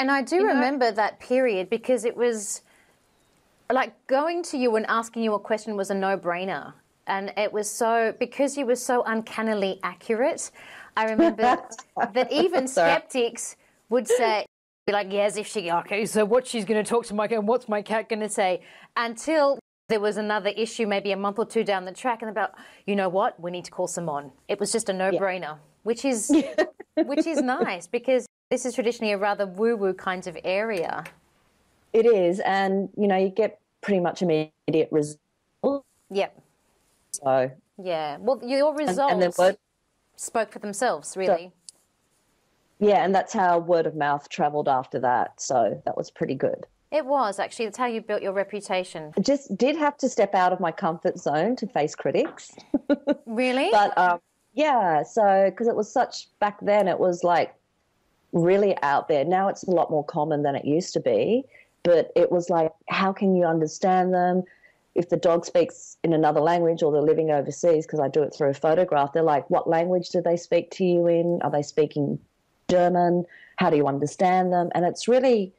And I do remember that period because it was like going to you and asking you a question was a no-brainer. And it was so, because you were so uncannily accurate, I remember that even skeptics would say, be like, yeah, as if she, okay, so what she's going to talk to my cat and what's my cat going to say? Until there was another issue, maybe a month or two down the track, and about, you know what, we need to call Simonne. It was just a no-brainer, which is nice because this is traditionally a rather woo-woo kind of area. It is, and, you know, you get pretty much immediate results. Yep. So yeah, well, your results spoke for themselves, really. Yeah, and that's how word of mouth travelled after that. So that was pretty good. It was, actually. That's how you built your reputation. I just did have to step out of my comfort zone to face critics. Really? But, yeah, so because it was such, back then it was like really out there. Now it's a lot more common than it used to be. But it was like, how can you understand them? If the dog speaks in another language or they're living overseas, because I do it through a photograph, they're like, what language do they speak to you in? Are they speaking German? How do you understand them? And it's really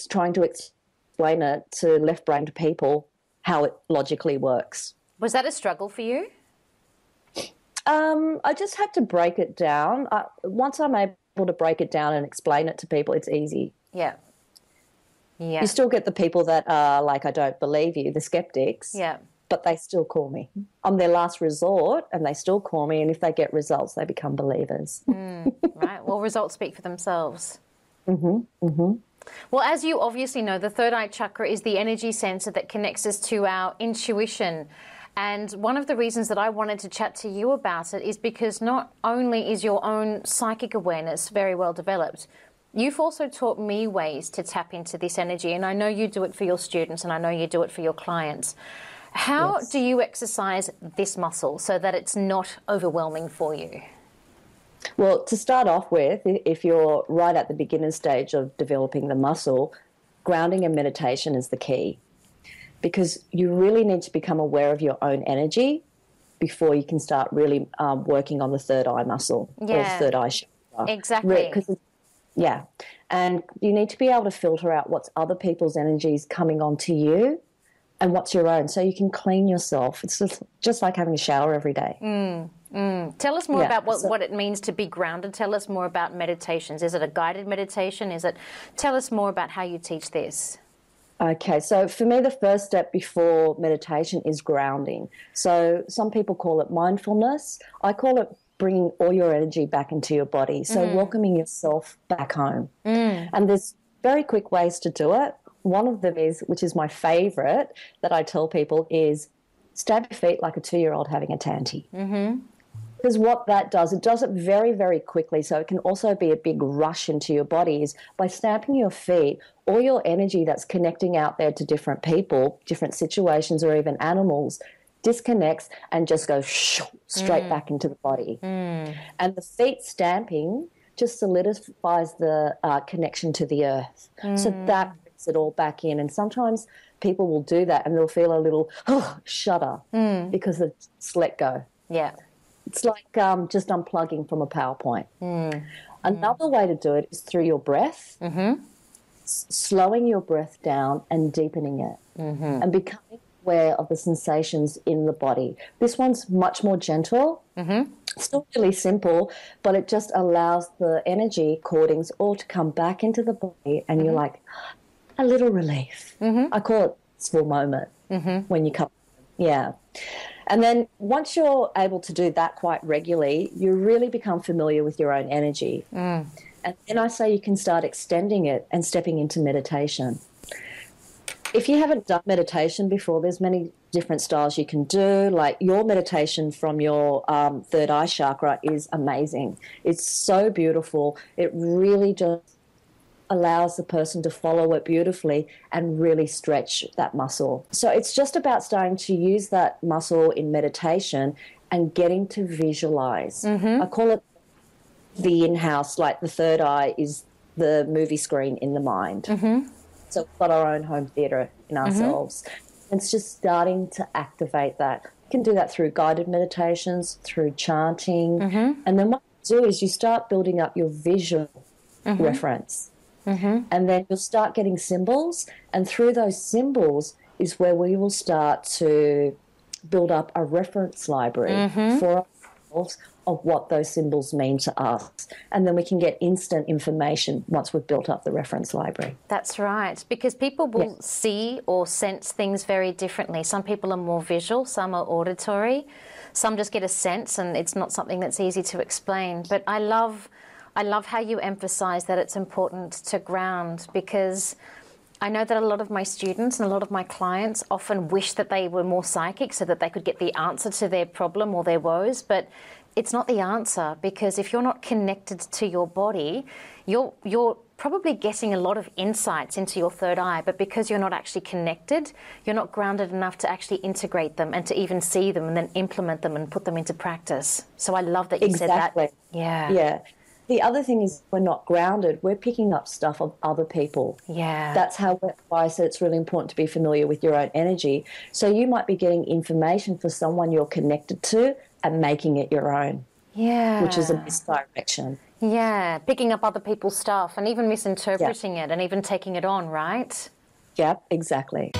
trying to explain it to left-brained people how it logically works. Was that a struggle for you? I just had to break it down. Once I'm able to break it down and explain it to people, it's easy. Yeah. Yeah. You still get the people that are like, I don't believe you, the skeptics. Yeah. But they still call me. I'm their last resort and they still call me, and if they get results, they become believers. Right. Well, results speak for themselves. Mm-hmm. Mm-hmm. Well, as you obviously know, the third eye chakra is the energy center that connects us to our intuition. And one of the reasons that I wanted to chat to you about it is because not only is your own psychic awareness very well developed, you've also taught me ways to tap into this energy. And I know you do it for your students and I know you do it for your clients. How do you exercise this muscle so that it's not overwhelming for you? Well, to start off with, if you're right at the beginner stage of developing the muscle, grounding and meditation is the key, because you really need to become aware of your own energy before you can start really working on the third eye muscle or the third eye chakra. Exactly. Yeah, and you need to be able to filter out what's other people's energies coming onto you and what's your own, so you can clean yourself. It's just like having a shower every day. Tell us more about what it means to be grounded. Tell us more about meditations. Is it a guided meditation? Tell us more about how you teach this. Okay, so for me, the first step before meditation is grounding. So some people call it mindfulness. I call it bringing all your energy back into your body. So welcoming yourself back home. And there's very quick ways to do it. One of them is, which is my favorite that I tell people, is stab your feet like a 2-year-old having a tanty. Because what that does, it does it very, very quickly. So it can also be a big rush into your body. Is by stamping your feet, all your energy that's connecting out there to different people, different situations, or even animals, disconnects and just goes straight back into the body. And the feet stamping just solidifies the connection to the earth. So that brings it all back in. And sometimes people will do that and they'll feel a little shudder because they've just let go. Yeah. It's like just unplugging from a PowerPoint. Another way to do it is through your breath, slowing your breath down and deepening it, and becoming aware of the sensations in the body. This one's much more gentle. Still really simple, but it just allows the energy cordings all to come back into the body, and you're like, a little relief. I call it a full moment when you come. Yeah. And then once you're able to do that quite regularly, you really become familiar with your own energy. And then I say you can start extending it and stepping into meditation. If you haven't done meditation before, there's many different styles you can do. Like your meditation from your third eye chakra is amazing. It's so beautiful. It really just allows the person to follow it beautifully and really stretch that muscle. So it's just about starting to use that muscle in meditation and getting to visualize. I call it the in-house, like the third eye is the movie screen in the mind. So we've got our own home theatre in ourselves. It's just starting to activate that. You can do that through guided meditations, through chanting. And then what you do is you start building up your visual reference. And then you'll start getting symbols, and through those symbols is where we will start to build up a reference library for ourselves of what those symbols mean to us. And then we can get instant information once we've built up the reference library. That's right, because people will see or sense things very differently. Some people are more visual, some are auditory, some just get a sense, and it's not something that's easy to explain. But I love how you emphasize that it's important to ground, because I know that a lot of my students and a lot of my clients often wish that they were more psychic so that they could get the answer to their problem or their woes, but it's not the answer, because if you're not connected to your body, you're probably getting a lot of insights into your third eye, but because you're not actually connected, you're not grounded enough to actually integrate them and to even see them and then implement them and put them into practice. So I love that you said that. Yeah. Yeah. The other thing is, we're not grounded. We're picking up stuff of other people. Yeah. That's why I said it's really important to be familiar with your own energy. So you might be getting information for someone you're connected to and making it your own. Yeah. Which is a misdirection. Yeah. Picking up other people's stuff and even misinterpreting it and even taking it on, right? Yep, exactly.